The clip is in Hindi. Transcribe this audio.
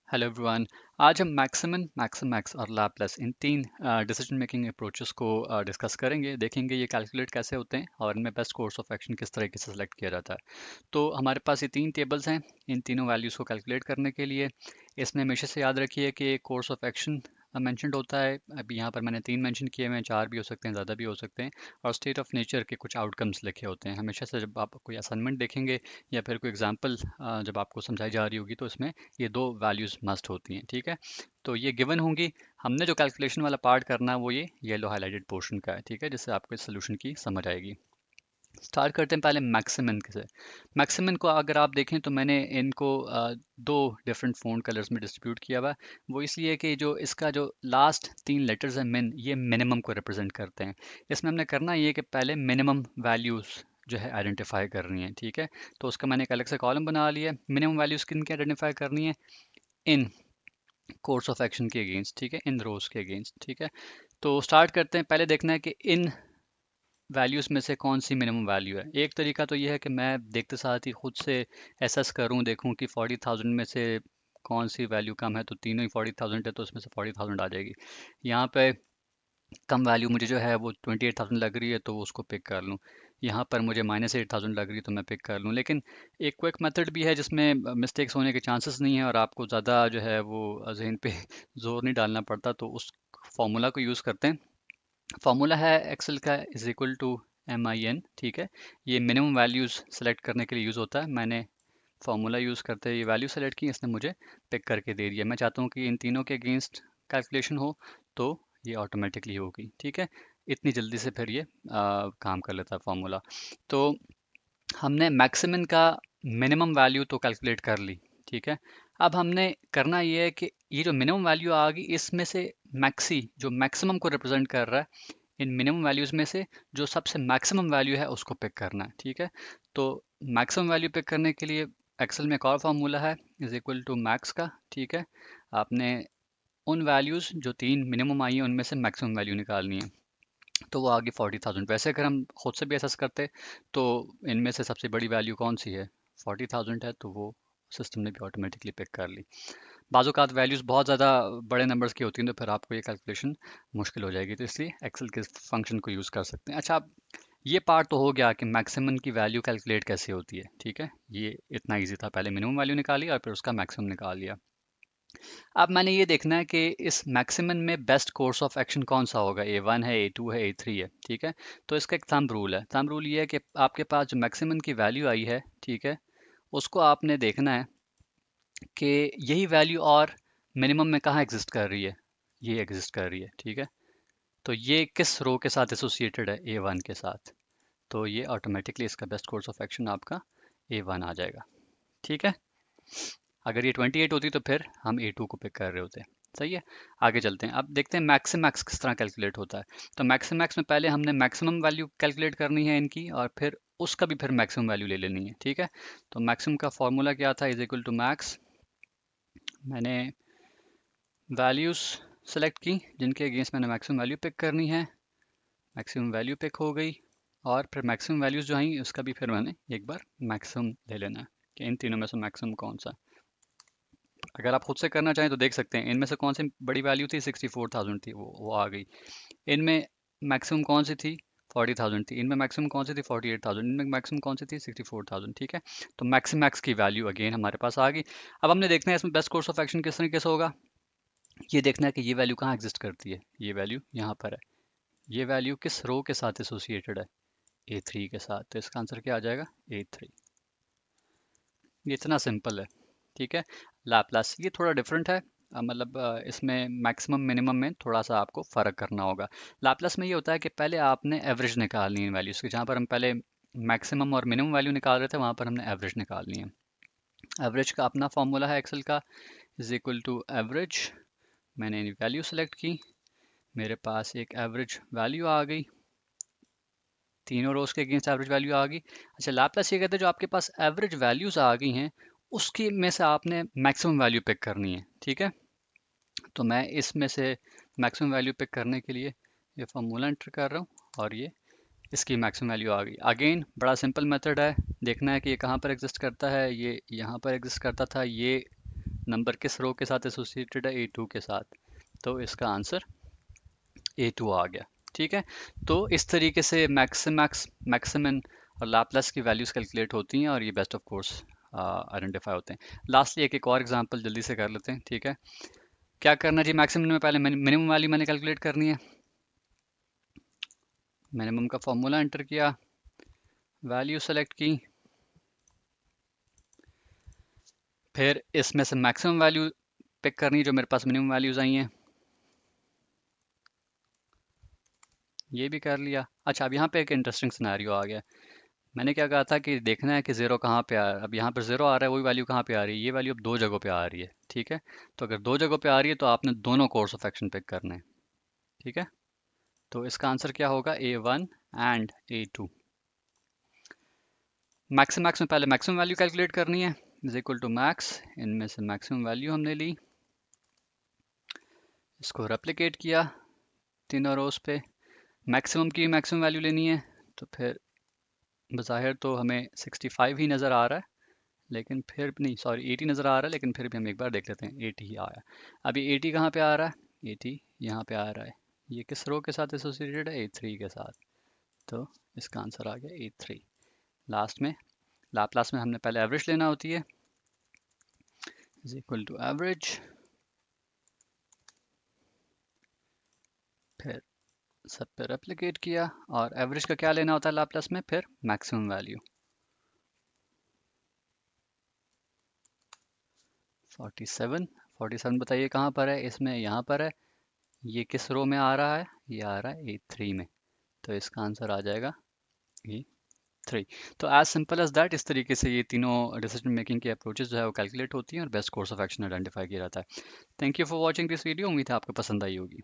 Hello everyone. आज हम मैक्सिमम, मैक्सिमैक्स और लैप्लेस इन तीन डिसीजन मेकिंग अप्रोचेस को डिस्कस करेंगे। देखेंगे ये कैलकुलेट कैसे होते हैं और इनमें बेस्ट कोर्स ऑफ एक्शन किस तरीके से सेलेक्ट किया जाता है। तो हमारे पास ये तीन टेबल्स हैं इन तीनों वैल्यूज़ को कैलकुलेट करने के लिए। इसमें हमेशा से याद रखिए कि कोर्स ऑफ एक्शन मेंशनड होता है। अभी यहाँ पर मैंने तीन मेंशन किए हुए हैं, चार भी हो सकते हैं, ज़्यादा भी हो सकते हैं। और स्टेट ऑफ नेचर के कुछ आउटकम्स लिखे होते हैं। हमेशा से जब आप कोई असाइनमेंट देखेंगे या फिर कोई एग्जाम्पल जब आपको समझाई जा रही होगी तो इसमें ये दो वैल्यूज़ मस्ट होती हैं। ठीक है, तो ये गिवन होंगी। हमने जो कैलकुलेशन वाला पार्ट करना है वो ये येलो हाईलाइटेड पोर्शन का है। ठीक है, जिससे आपको इस सोल्यूशन की समझ आएगी। स्टार्ट करते हैं पहले मैक्सिमम से। मैक्सिमम को अगर आप देखें तो मैंने इनको दो डिफरेंट फ़ॉन्ट कलर्स में डिस्ट्रीब्यूट किया हुआ है। वो इसलिए कि जो इसका जो लास्ट तीन लेटर्स हैं मिन, ये मिनिमम को रिप्रेजेंट करते हैं। इसमें हमने करना ये कि पहले मिनिमम वैल्यूज़ जो है आइडेंटिफाई करनी है। ठीक है, तो उसका मैंने एक अलग से कॉलम बना लिया है। मिनिमम वैल्यूज़ किन की आइडेंटिफाई करनी है? इन कोर्स ऑफ एक्शन के अगेंस्ट। ठीक है, इन रोज के अगेंस्ट। ठीक है, तो स्टार्ट करते हैं। पहले देखना है कि इन वैल्यूज़ में से कौन सी मिनिमम वैल्यू है। एक तरीका तो ये है कि मैं देखते साथ ही खुद से एसेस करूं, देखूं कि 40,000 में से कौन सी वैल्यू कम है। तो तीनों ही 40,000 है तो उसमें से 40,000 आ जाएगी। यहाँ पे कम वैल्यू मुझे जो है वो 28,000 लग रही है तो उसको पिक कर लूँ। यहाँ पर मुझे -8,000 लग रही है तो मैं पिक कर लूँ। लेकिन एक क्विक मेथड भी है जिसमें मिस्टेक्स होने के चांसेस नहीं है और आपको ज़्यादा जो है वो जहन पे जोर नहीं डालना पड़ता। तो उस फॉर्मूला को यूज़ करते हैं। फॉर्मूला है एक्सेल का इज इक्वल टू MIN। ठीक है, ये मिनिमम वैल्यूज़ सेलेक्ट करने के लिए यूज़ होता है। मैंने फार्मूला यूज़ करते हुए ये वैल्यू सेलेक्ट की, इसने मुझे पिक करके दे दिया। मैं चाहता हूँ कि इन तीनों के अगेंस्ट कैलकुलेशन हो तो ये ऑटोमेटिकली होगी। ठीक है, इतनी जल्दी से फिर ये काम कर लेता है फार्मूला। तो हमने मैक्सिमम का मिनिमम वैल्यू तो कैलकुलेट कर ली। ठीक है, अब हमने करना ये है कि ये जो मिनिमम वैल्यू आ गई इसमें से मैक्सी जो मैक्सिमम को रिप्रेजेंट कर रहा है, इन मिनिमम वैल्यूज़ में से जो सबसे मैक्सिमम वैल्यू है उसको पिक करना है। ठीक है, तो मैक्सिमम वैल्यू पिक करने के लिए एक्सेल में एक और फार्मूला है इज इक्वल टू मैक्स का। ठीक है, आपने उन वैल्यूज़ जो तीन मिनिमम आई हैं उनमें से मैक्सिमम वैल्यू निकालनी है। तो वो आ गई 40,000। वैसे अगर हम खुद से भी एसेस करते तो इनमें से सबसे बड़ी वैल्यू कौन सी है? 40,000 है, तो वो सिस्टम ने भी ऑटोमेटिकली पिक कर ली। बाज़-औक़ात वैल्यूज़ बहुत ज़्यादा बड़े नंबर्स की होती हैं तो फिर आपको ये कैलकुलेशन मुश्किल हो जाएगी, तो इसलिए एक्सेल के फंक्शन को यूज़ कर सकते हैं। अच्छा, अब ये पार्ट तो हो गया कि मैक्सिमम की वैल्यू कैलकुलेट कैसे होती है। ठीक है, ये इतना इजी था, पहले मिनिमम वैल्यू निकाली और फिर उसका मैक्सिमम निकाल लिया। अब मैंने ये देखना है कि इस मैक्सिमम में बेस्ट कोर्स ऑफ एक्शन कौन सा होगा, A1 है, A2 है, A3 है। ठीक है, तो इसका एक थंब रूल है। थंब रूल ये है कि आपके पास जो मैक्सिमम की वैल्यू आई है, ठीक है, उसको आपने देखना है कि यही वैल्यू और मिनिमम में कहाँ एग्जिस्ट कर रही है। ये एग्जिस्ट कर रही है। ठीक है, तो ये किस रो के साथ एसोसिएटेड है? A1 के साथ। तो ये ऑटोमेटिकली इसका बेस्ट कोर्स ऑफ एक्शन आपका A1 आ जाएगा। ठीक है, अगर ये 28 होती तो फिर हम A2 को पिक कर रहे होते। सही है, आगे चलते हैं। अब देखते हैं मैक्सिमैक्स किस तरह कैलकुलेट होता है। तो मैक्सिमैक्स में पहले हमने मैक्सिमम वैल्यू कैलकुलेट करनी है इनकी और फिर उसका भी फिर मैक्सिमम वैल्यू ले लेनी है। ठीक है, तो मैक्सिमम का फॉर्मूला क्या था? Is equal to max. मैंने वैल्यूज़ सेलेक्ट की जिनके अगेंस्ट मैंने मैक्सिमम वैल्यू पिक करनी है। मैक्सिमम वैल्यू पिक हो गई और फिर मैक्सिमम वैल्यूज़ जो आई उसका भी फिर मैंने एक बार मैक्सिमम ले लेना है कि इन तीनों में से मैक्सिमम कौन सा। अगर आप खुद से करना चाहें तो देख सकते हैं इनमें से कौन सी बड़ी वैल्यू थी। 64,000 थी, वो आ गई। इनमें मैक्सिमम कौन सी थी? 40,000 थी। इनमें मैक्सिमम कौन सी थी? 48,000। इनमें मैक्सिमम कौन सी थी? 64,000। ठीक है, तो मैक्सिमैक्स की वैल्यू अगेन हमारे पास आ गई। अब हमने देखना है इसमें बेस्ट कोर्स ऑफ एक्शन किस तरीके से होगा। ये देखना है कि ये वैल्यू कहाँ एग्जिस्ट करती है। ये वैल्यू यहाँ पर है। ये वैल्यू किस रो के साथ एसोसिएटेड है? A3 के साथ। तो इसका आंसर क्या आ जाएगा? A3। ये इतना सिंपल है। ठीक है, लाप्लास ये थोड़ा डिफरेंट है। मतलब इसमें मैक्सिमम मिनिमम में थोड़ा सा आपको फ़र्क करना होगा। लाप्लास में ये होता है कि पहले आपने एवरेज निकालनी है वैल्यूज़ की। जहाँ पर हम पहले मैक्सिमम और मिनिमम वैल्यू निकाल रहे थे वहाँ पर हमने एवरेज निकालनी है। एवरेज का अपना फॉर्मूला है एक्सेल का, इज इक्वल टू एवरेज। मैंने वैल्यू सेलेक्ट की, मेरे पास एक एवरेज वैल्यू आ गई। तीनों रोज के अगेंस्ट एवरेज वैल्यू आ गई। अच्छा, लाप्लास ये कहते हैं जो आपके पास एवरेज वैल्यूज आ गई हैं उसकी में से आपने मैक्सिमम वैल्यू पिक करनी है। ठीक है, तो मैं इसमें से मैक्सिमम वैल्यू पिक करने के लिए ये फार्मूला एंटर कर रहा हूँ और ये इसकी मैक्सिमम वैल्यू आ गई। अगेन बड़ा सिंपल मेथड है। देखना है कि ये कहाँ पर एग्जिस्ट करता है। ये यहाँ पर एग्जिस्ट करता था, ये नंबर किस रो के साथ एसोसिएटेड है, A2 के साथ। तो इसका आंसर A2 आ गया। ठीक है, तो इस तरीके से मैक्सिमम और लाप्लास की वैल्यूज कैलकुलेट होती हैं और ये बेस्ट ऑफ कोर्स आइडेंटिफाई होते हैं। लास्टली एक और एग्जांपल जल्दी से कर लेते हैं। ठीक है, क्या करना जी, मैक्सिमम में पहले मिनिमम वैल्यू मैंने कैलकुलेट करनी है। मिनिमम का फॉर्मूला एंटर किया, वैल्यू सेलेक्ट की, फिर इसमें से मैक्सिमम वैल्यू पिक करनी जो मेरे पास मिनिमम वैल्यूज आई हैं, ये भी कर लिया। अच्छा, अब यहाँ पे एक इंटरेस्टिंग सिनेरियो आ गया। मैंने क्या कहा था कि देखना है कि ज़ीरो कहाँ पे आ रहा है। अब यहाँ पर ज़ीरो आ रहा है, वही वैल्यू कहाँ पे आ रही है, ये वैल्यू अब दो जगहों पे आ रही है। ठीक है, तो अगर दो जगहों पे आ रही है तो आपने दोनों कोर्स ऑफ एक्शन पिक करने हैं। ठीक है, तो इसका आंसर क्या होगा, A1 एंड A2। मैक्स में पहले मैक्सिमम वैल्यू कैलकुलेट करनी है, इज इक्वल टू मैक्स, इनमें से मैक्सिमम वैल्यू हमने ली, इसको रेप्लिकेट किया तीनों रोज पे। मैक्सिमम की मैक्सिमम वैल्यू लेनी है, तो फिर बज़ाहिर तो हमें 65 ही नज़र आ रहा है, लेकिन फिर नहीं, सॉरी 80 नज़र आ रहा है, लेकिन फिर भी हम एक बार देख लेते हैं 80 ही आया। अभी 80 कहाँ पे आ रहा है, 80 यहाँ पे आ रहा है। ये किस रो के साथ एसोसिएटेड है, A3 के साथ। तो इसका आंसर आ गया A3। लास्ट में लाप्लास में हमने पहले एवरेज लेना होती है, इज इक्वल टू एवरेज, फिर सब पे रेप्लिकेट किया, और एवरेज का क्या लेना होता है लाप्लास में, फिर मैक्सिमम वैल्यू। 47 बताइए कहाँ पर है, इसमें यहाँ पर है। ये किस रो में आ रहा है, ये आ रहा है A3 में। तो इसका आंसर आ जाएगा A3। तो एज सिंपल एज दैट, इस तरीके से ये तीनों डिसीजन मेकिंग की अप्रोचेस जो है वो कैलकुलेट होती हैं और best course of action identify किया जाता है। Thank you for watching this video, उम्मीद है आपको पसंद आई होगी।